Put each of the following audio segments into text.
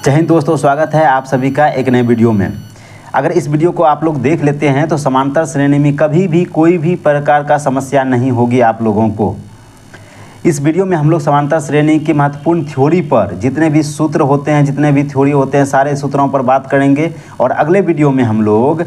जय हिंद दोस्तों, स्वागत है आप सभी का एक नए वीडियो में। अगर इस वीडियो को आप लोग देख लेते हैं तो समांतर श्रेणी में कभी भी कोई भी प्रकार का समस्या नहीं होगी आप लोगों को। इस वीडियो में हम लोग समांतर श्रेणी की महत्वपूर्ण थ्योरी पर जितने भी सूत्र होते हैं, जितने भी थ्योरी होते हैं, सारे सूत्रों पर बात करेंगे। और अगले वीडियो में हम लोग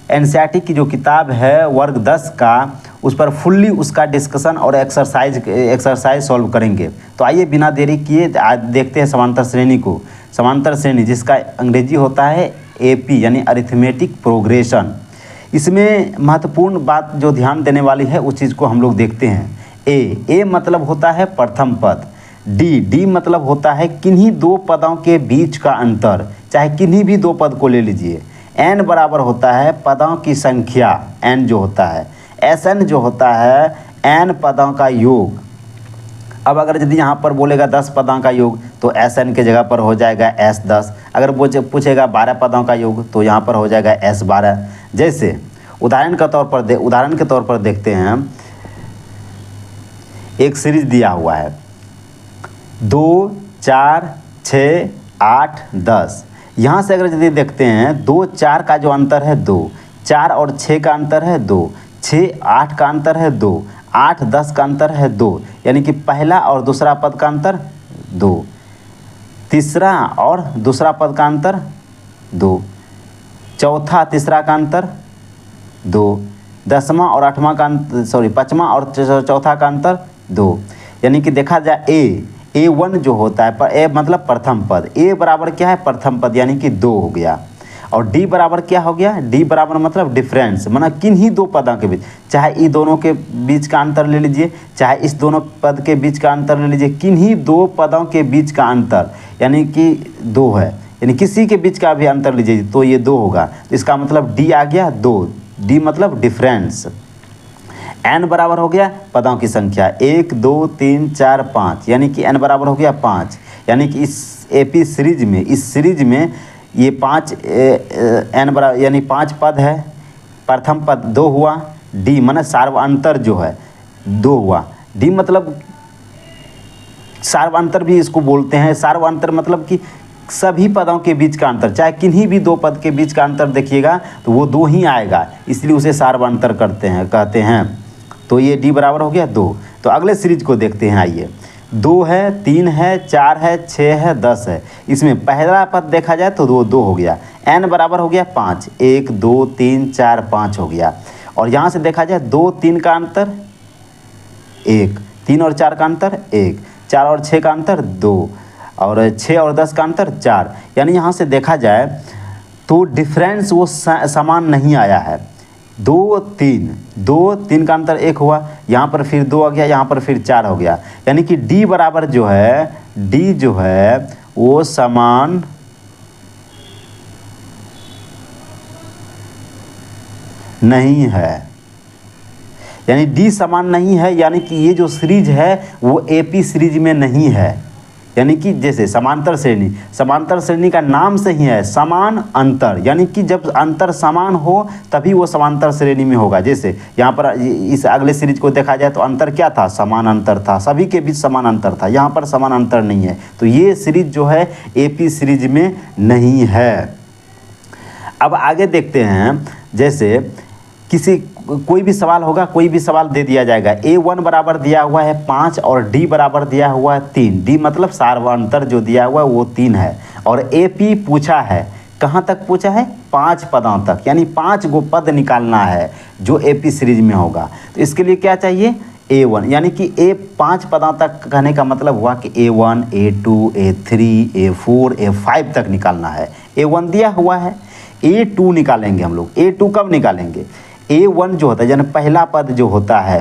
एनसीईआरटी की जो किताब है वर्ग 10 का, उस पर फुल्ली उसका डिस्कशन और एक्सरसाइज सॉल्व करेंगे। तो आइए बिना देरी किए आज देखते हैं समांतर श्रेणी को। समांतर श्रेणी जिसका अंग्रेजी होता है एपी यानी अरिथमेटिक प्रोग्रेशन। इसमें महत्वपूर्ण बात जो ध्यान देने वाली है उस चीज़ को हम लोग देखते हैं। ए मतलब होता है प्रथम पद। डी मतलब होता है किन्हीं दो पदों के बीच का अंतर, चाहे किन्हीं भी दो पद को ले लीजिए। एन बराबर होता है पदों की संख्या, एन जो होता है। एस एन जो होता है एन पदों का योग। अब अगर यदि यहाँ पर बोलेगा 10 पदों का योग तो एस एन के जगह पर हो जाएगा एस 10। अगर पूछेगा 12 पदों का योग तो यहाँ पर हो जाएगा एस 12। जैसे उदाहरण के तौर पर देखते हैं, एक सीरीज दिया हुआ है 2, 4, 6, 8, 10। यहाँ से अगर यदि देखते हैं 2, 4 का जो अंतर है 2, 4 और 6 का अंतर है 2, 6, 8 का अंतर है 2, 8, 10 का अंतर है 2, यानी कि पहला और दूसरा पद का अंतर 2, तीसरा और दूसरा पद का अंतर 2, चौथा तीसरा का अंतर 2, दसवां और आठवां का पाँचवां और चौथा का अंतर 2। यानी कि देखा जाए A1 जो होता है ए मतलब प्रथम पद, ए बराबर क्या है प्रथम पद यानी कि 2 हो गया। और डी बराबर क्या हो गया, डी बराबर मतलब डिफरेंस, मतलब किन्हीं दो पदों के बीच, चाहे ई दोनों के बीच का अंतर ले लीजिए, चाहे इस दोनों पद के बीच का अंतर ले लीजिए, किन्हीं दो पदों के बीच का अंतर यानी कि 2 है, यानी किसी के बीच का भी अंतर लीजिए तो ये 2 होगा। तो इसका मतलब डी आ गया 2, डी मतलब डिफरेंस। एन बराबर हो गया पदों की संख्या 1, 2, 3, 4, 5, यानी कि एन बराबर हो गया 5। यानी कि इस एपी सीरीज में, इस सीरीज में ये 5 एन बराबर यानी 5 पद है। प्रथम पद 2 हुआ, डी माने सार्वअंतर जो है 2 हुआ। डी मतलब सार्वअंतर भी इसको बोलते हैं। सार्वअंतर मतलब कि सभी पदों के बीच का अंतर, चाहे किन्हीं भी दो पद के बीच का अंतर देखिएगा तो वो 2 ही आएगा, इसलिए उसे सार्वअंतर कहते हैं। तो ये डी बराबर हो गया 2। तो अगले सीरीज को देखते हैं। आइए 2 है, 3 है, 4 है, 6 है, 10 है। इसमें पहला पद देखा जाए तो 2 हो गया। एन बराबर हो गया 5, 1, 2, 3, 4, 5 हो गया। और यहाँ से देखा जाए 2, 3 का अंतर 1, 3 और 4 का अंतर 1, 4 और 6 का अंतर 2, और 6 और 10 का अंतर 4। यानी यहाँ से देखा जाए तो डिफरेंस वो समान नहीं आया है। 2, 3 का अंतर 1 हुआ, यहाँ पर फिर 2 आ गया, यहाँ पर फिर 4 हो गया। यानी कि डी बराबर जो है, डी जो है वो समान नहीं है। यानी डी समान नहीं है, यानी कि ये जो सीरीज है वो एपी सीरीज में नहीं है। यानी कि जैसे समांतर श्रेणी का नाम से ही है समान अंतर, यानी कि जब अंतर समान हो तभी वो समांतर श्रेणी में होगा। जैसे यहाँ पर इस अगले सीरीज को देखा जाए तो अंतर क्या था, समान अंतर था, सभी के बीच समान अंतर था। यहाँ पर समान अंतर नहीं है, तो ये सीरीज जो है एपी सीरीज में नहीं है। अब आगे देखते हैं, जैसे कोई भी सवाल होगा, कोई भी सवाल दे दिया जाएगा। A1 बराबर दिया हुआ है 5 और डी बराबर दिया हुआ है 3। डी मतलब सार्वअंतर जो दिया हुआ है वो 3 है। और AP पूछा है, कहाँ तक पूछा है, 5 पदों तक, यानी 5 गो पद निकालना है जो AP सीरीज में होगा। तो इसके लिए क्या चाहिए, A1, यानी कि 5 पदों तक कहने का मतलब हुआ कि A1, A2, A3, A4, A5 तक निकालना है। A1 दिया हुआ है, A2 निकालेंगे हम लोग। A2 कब निकालेंगे, A1 जो होता है यानी पहला पद जो होता है,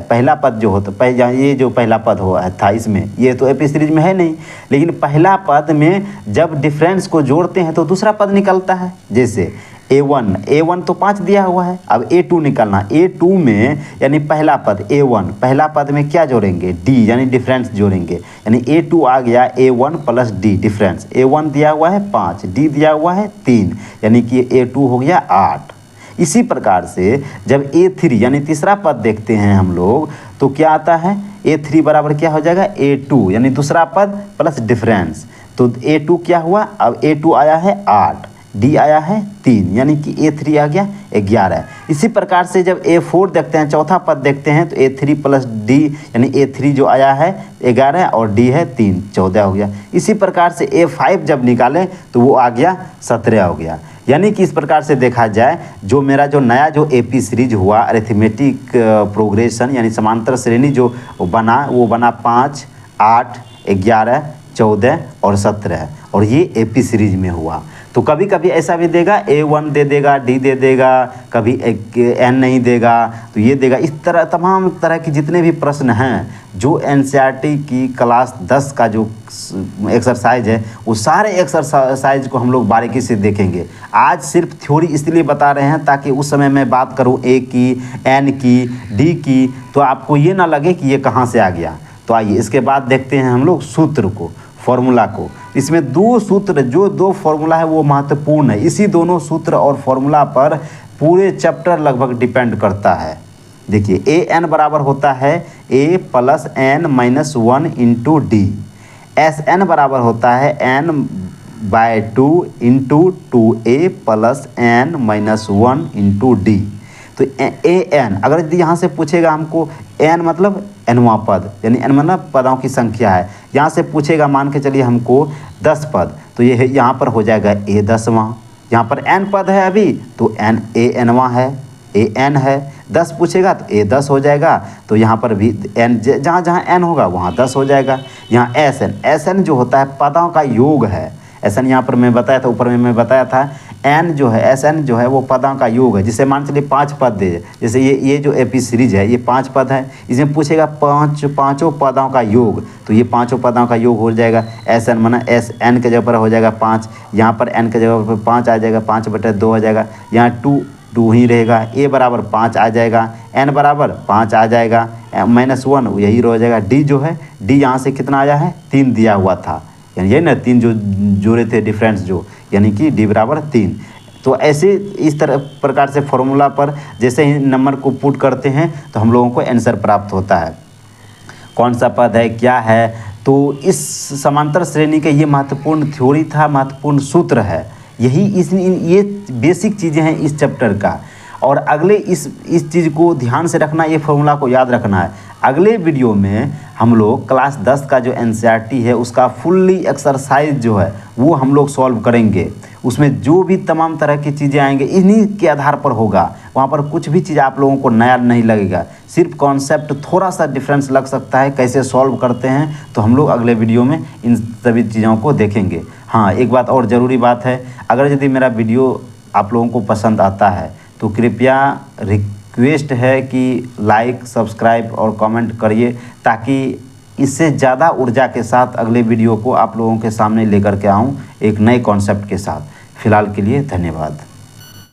ये जो पहला पद हुआ था इसमें, ये तो एपी सीरीज में है नहीं, लेकिन पहला पद में जब डिफरेंस को जोड़ते हैं तो दूसरा पद निकलता है। जैसे A1 तो 5 दिया हुआ है, अब A2 निकालना। A2 में यानी पहला पद A1, पहला पद में क्या जोड़ेंगे, D यानी डिफरेंस जोड़ेंगे, यानी A2 आ गया A1 plus D difference. A1 दिया हुआ है 5, D दिया हुआ है 3, यानी कि A2 हो गया 8। इसी प्रकार से जब A3 यानी तीसरा पद देखते हैं हम लोग तो क्या आता है, A3 बराबर क्या हो जाएगा, A2 यानी दूसरा पद प्लस डिफरेंस। तो A2 क्या हुआ, अब A2 आया है 8, D आया है 3, यानी कि A3 आ गया 11। इसी प्रकार से जब A4 देखते हैं, चौथा पद देखते हैं, तो A3 प्लस D यानी A3 जो आया है 11 और D है 3, 14 हो गया। इसी प्रकार से A5 जब निकालें तो वो आ गया 17 हो गया। यानी कि इस प्रकार से देखा जाए जो मेरा जो नया जो AP सीरीज हुआ अरिथमेटिक प्रोग्रेशन यानी समांतर श्रेणी जो बना, वो बना 5, 8, 11, 14 और 17, और ये AP सीरीज में हुआ। तो कभी कभी ऐसा भी देगा A1 दे देगा, D दे देगा, कभी N नहीं देगा तो ये देगा। इस तरह तमाम तरह के जितने भी प्रश्न हैं जो NCERT की क्लास 10 का जो एक्सरसाइज है वो सारे एक्सरसाइज को हम लोग बारीकी से देखेंगे। आज सिर्फ थ्योरी इसलिए बता रहे हैं ताकि उस समय मैं बात करूं A की, N की, D की, तो आपको ये ना लगे कि ये कहाँ से आ गया। तो आइए इसके बाद देखते हैं हम लोग सूत्र को, फॉर्मूला को। इसमें दो सूत्र, जो दो फॉर्मूला है वो महत्वपूर्ण है। इसी दोनों सूत्र और फॉर्मूला पर पूरे चैप्टर लगभग डिपेंड करता है। देखिए AN बराबर होता है A plus N minus 1 into D. SN बराबर होता है N/2 into 2A plus N minus 1 into D. तो AN अगर यदि यहाँ से पूछेगा हमको, N मतलब nवां पद, यानी N मतलब पदों की संख्या है। यहाँ से पूछेगा, मान के चलिए हमको 10 पद, तो ये यहाँ पर हो जाएगा A 10वां। यहाँ पर N पद है अभी तो ANवां है, AN है। 10 पूछेगा तो A 10 हो जाएगा, तो यहाँ पर भी N जहाँ जहाँ N होगा वहाँ 10 हो जाएगा। यहाँ SN जो होता है पदों का योग है। SN यहाँ पर मैं बताया था, ऊपर में मैं बताया था N जो है, SN जो है वो पदों का योग है। जिसे मान चलिए 5 पद दे, जैसे ये जो AP सीरीज है ये 5 पद है, इसमें पूछेगा पाँचों पदों का योग, तो ये पाँचों पदों का योग हो जाएगा। SN माना SN के जगह पर हो जाएगा 5, यहाँ पर N के जगह पर 5 आ जाएगा, 5/2 हो जाएगा। यहाँ 2 ही रहेगा। A बराबर 5 आ जाएगा, N बराबर 5 आ जाएगा, -1 यही रह जाएगा। D जो है, D यहाँ से कितना आया है 3 दिया हुआ था, यानी ये ना 3 जो जोड़े थे डिफरेंस जो, यानी कि D बराबर 3। तो ऐसे इस तरह प्रकार से फॉर्मूला पर जैसे ही नंबर को पुट करते हैं तो हम लोगों को आंसर प्राप्त होता है। कौन सा पद है, क्या है, तो इस समांतर श्रेणी का ये महत्वपूर्ण थ्योरी था, महत्वपूर्ण सूत्र है। यही ये बेसिक चीज़ें हैं इस चैप्टर का। और अगले इस चीज़ को ध्यान से रखना, ये फॉर्मूला को याद रखना है। अगले वीडियो में हम लोग क्लास 10 का जो NCERT है उसका फुल्ली एक्सरसाइज जो है वो हम लोग सॉल्व करेंगे। उसमें जो भी तमाम तरह की चीज़ें आएंगे इन्हीं के आधार पर होगा। वहाँ पर कुछ भी चीज़ आप लोगों को नया नहीं लगेगा, सिर्फ कॉन्सेप्ट थोड़ा सा डिफरेंस लग सकता है, कैसे सॉल्व करते हैं तो हम लोग अगले वीडियो में इन सभी चीज़ों को देखेंगे। हाँ, एक बात और ज़रूरी बात है, अगर यदि मेरा वीडियो आप लोगों को पसंद आता है तो कृपया रिक्वेस्ट है कि लाइक, सब्सक्राइब और कमेंट करिए, ताकि इससे ज़्यादा ऊर्जा के साथ अगले वीडियो को आप लोगों के सामने लेकर के आऊँ एक नए कॉन्सेप्ट के साथ। फ़िलहाल के लिए धन्यवाद।